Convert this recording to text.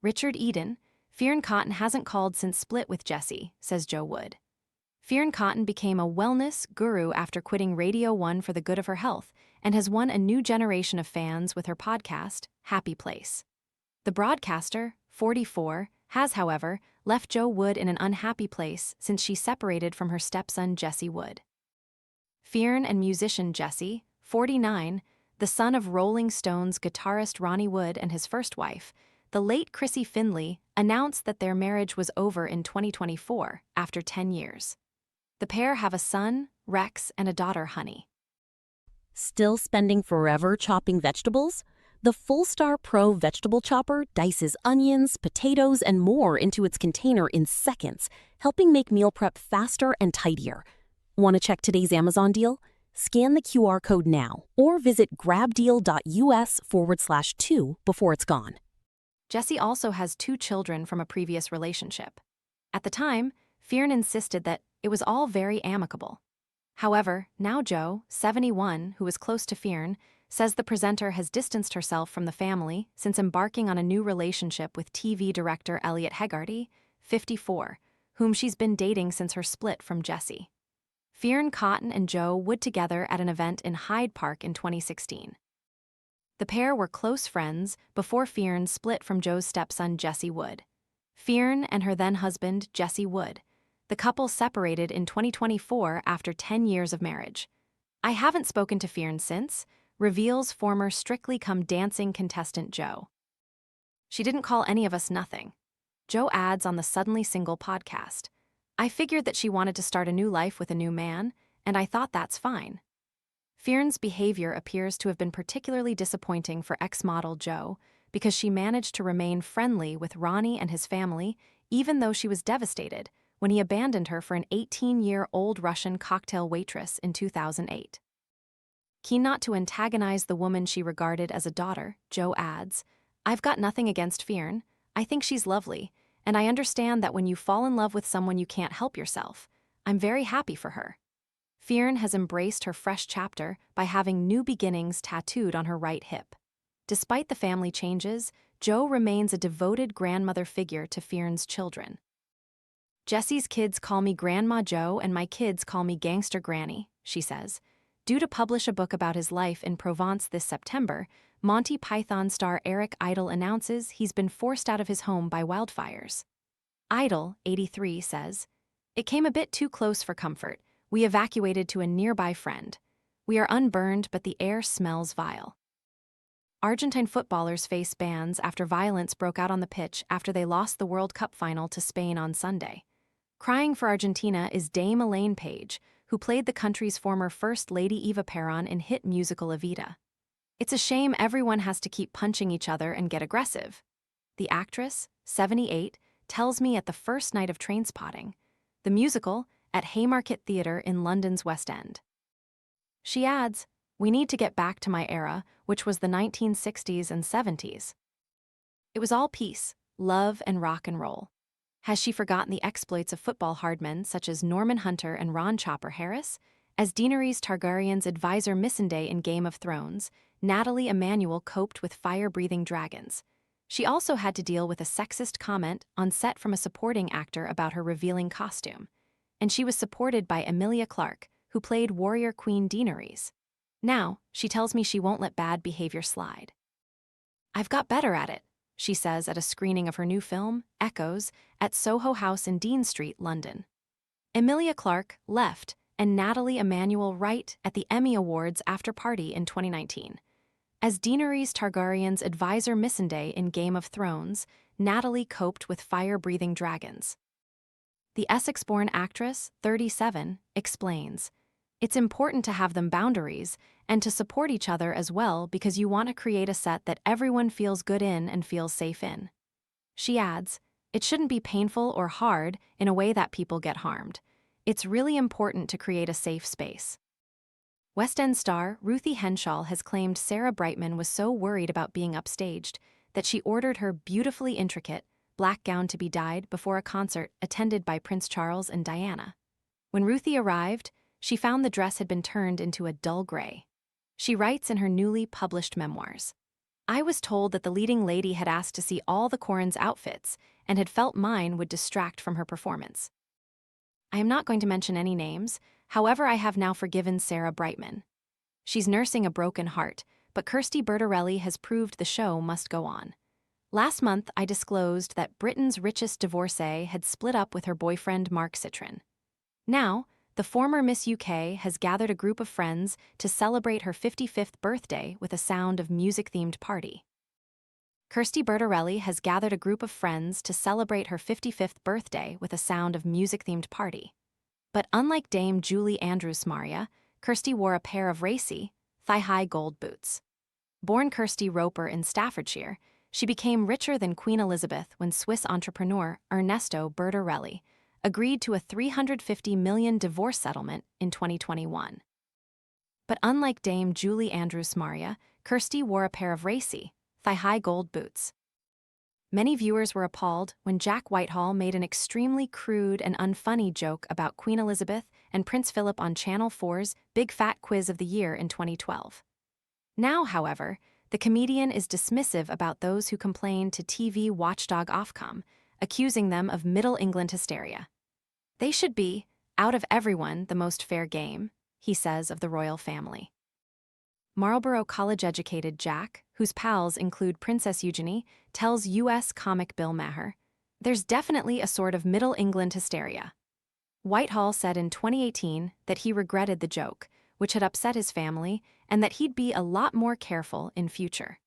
Richard Eden, Fearne Cotton hasn't called since split with Jessie, says Joe Wood. Fearne Cotton became a wellness guru after quitting Radio 1 for the good of her health and has won a new generation of fans with her podcast, Happy Place. The broadcaster, 44, has, however, left Joe Wood in an unhappy place since she separated from her stepson Jesse Wood. Fearne and musician Jesse, 49, the son of Rolling Stones guitarist Ronnie Wood and his first wife, the late Krissy Findlay, announced that their marriage was over in 2024 after 10 years. The pair have a son, Rex, and a daughter, Honey. Still spending forever chopping vegetables? The Full-Star Pro vegetable chopper dices onions, potatoes, and more into its container in seconds, helping make meal prep faster and tidier. Want to check today's Amazon deal? Scan the QR code now or visit grabdeal.us/2 before it's gone. Jesse also has 2 children from a previous relationship. At the time, Fearne insisted that it was all very amicable. However, now Joe, 71, who is close to Fearne, says the presenter has distanced herself from the family since embarking on a new relationship with TV director Elliot Hegarty, 54, whom she's been dating since her split from Jesse. Fearne Cotton and Joe Wood together at an event in Hyde Park in 2016. The pair were close friends before Fearne split from Joe's stepson Jesse Wood. Fearne and her then-husband Jesse Wood. The couple separated in 2024 after 10 years of marriage. I haven't spoken to Fearne since, reveals former Strictly Come Dancing contestant Joe. She didn't call any of us nothing. Joe adds on the Suddenly Single podcast. I figured that she wanted to start a new life with a new man, and I thought that's fine. Fearne's behavior appears to have been particularly disappointing for ex-model Joe because she managed to remain friendly with Ronnie and his family even though she was devastated when he abandoned her for an 18-year-old Russian cocktail waitress in 2008. Keen not to antagonize the woman she regarded as a daughter, Joe adds, I've got nothing against Fearne. I think she's lovely, and I understand that when you fall in love with someone you can't help yourself. I'm very happy for her. Fearne has embraced her fresh chapter by having new beginnings tattooed on her right hip. Despite the family changes, Joe remains a devoted grandmother figure to Fearne's children. Jesse's kids call me Grandma Joe and my kids call me Gangster Granny, she says. Due to publish a book about his life in Provence this September, Monty Python star Eric Idle announces he's been forced out of his home by wildfires. Idle, 83, says, It came a bit too close for comfort. We evacuated to a nearby friend. We are unburned, but the air smells vile. Argentine footballers face bans after violence broke out on the pitch after they lost the World Cup final to Spain on Sunday. Crying for Argentina is Dame Elaine Paige, who played the country's former First Lady Eva Perón in hit musical Evita. It's a shame everyone has to keep punching each other and get aggressive. The actress, 78, tells me at the first night of Trainspotting, the musical, at Haymarket Theatre in London's West End. She adds, We need to get back to my era, which was the 1960s and 70s. It was all peace, love, and rock and roll. Has she forgotten the exploits of football hardmen such as Norman Hunter and Ron Chopper Harris? As Daenerys Targaryen's advisor Missandei in Game of Thrones, Natalie Emmanuel coped with fire-breathing dragons. She also had to deal with a sexist comment on set from a supporting actor about her revealing costume. And she was supported by Emilia Clarke, who played warrior queen Daenerys. Now, she tells me she won't let bad behavior slide. I've got better at it, she says at a screening of her new film, Echoes, at Soho House in Dean Street, London. Emilia Clarke left, and Natalie Emmanuel right at the Emmy Awards after-party in 2019. As Daenerys Targaryen's advisor Missandei in Game of Thrones, Natalie coped with fire-breathing dragons. The Essex-born actress, 37, explains, It's important to have them boundaries and to support each other as well because you want to create a set that everyone feels good in and feels safe in. She adds, It shouldn't be painful or hard in a way that people get harmed. It's really important to create a safe space. West End star Ruthie Henshaw has claimed Sarah Brightman was so worried about being upstaged that she ordered her beautifully intricate black gown to be dyed before a concert attended by Prince Charles and Diana. When Ruthie arrived, she found the dress had been turned into a dull gray. She writes in her newly published memoirs, I was told that the leading lady had asked to see all the Corin's outfits and had felt mine would distract from her performance. I am not going to mention any names, however I have now forgiven Sarah Brightman. She's nursing a broken heart, but Kirsty Bertarelli has proved the show must go on. Last month, I disclosed that Britain's richest divorcee had split up with her boyfriend Mark Citron. Now, the former Miss UK has gathered a group of friends to celebrate her 55th birthday with a sound of music-themed party. Kirsty Bertarelli has gathered a group of friends to celebrate her 55th birthday with a sound of music-themed party. But unlike Dame Julie Andrews Maria, Kirsty wore a pair of racy, thigh-high gold boots. Born Kirsty Roper in Staffordshire, she became richer than Queen Elizabeth when Swiss entrepreneur Ernesto Bertarelli agreed to a $350 million divorce settlement in 2021. But unlike Dame Julie Andrews Maria, Kirsty wore a pair of racy, thigh-high gold boots. Many viewers were appalled when Jack Whitehall made an extremely crude and unfunny joke about Queen Elizabeth and Prince Philip on Channel 4's Big Fat Quiz of the Year in 2012. Now, however, the comedian is dismissive about those who complain to TV watchdog Ofcom, accusing them of Middle England hysteria. They should be, out of everyone, the most fair game, he says of the royal family. Marlborough College-educated Jack, whose pals include Princess Eugenie, tells U.S. comic Bill Maher, "There's definitely a sort of Middle England hysteria." Whitehall said in 2018 that he regretted the joke, which had upset his family, and that he'd be a lot more careful in future.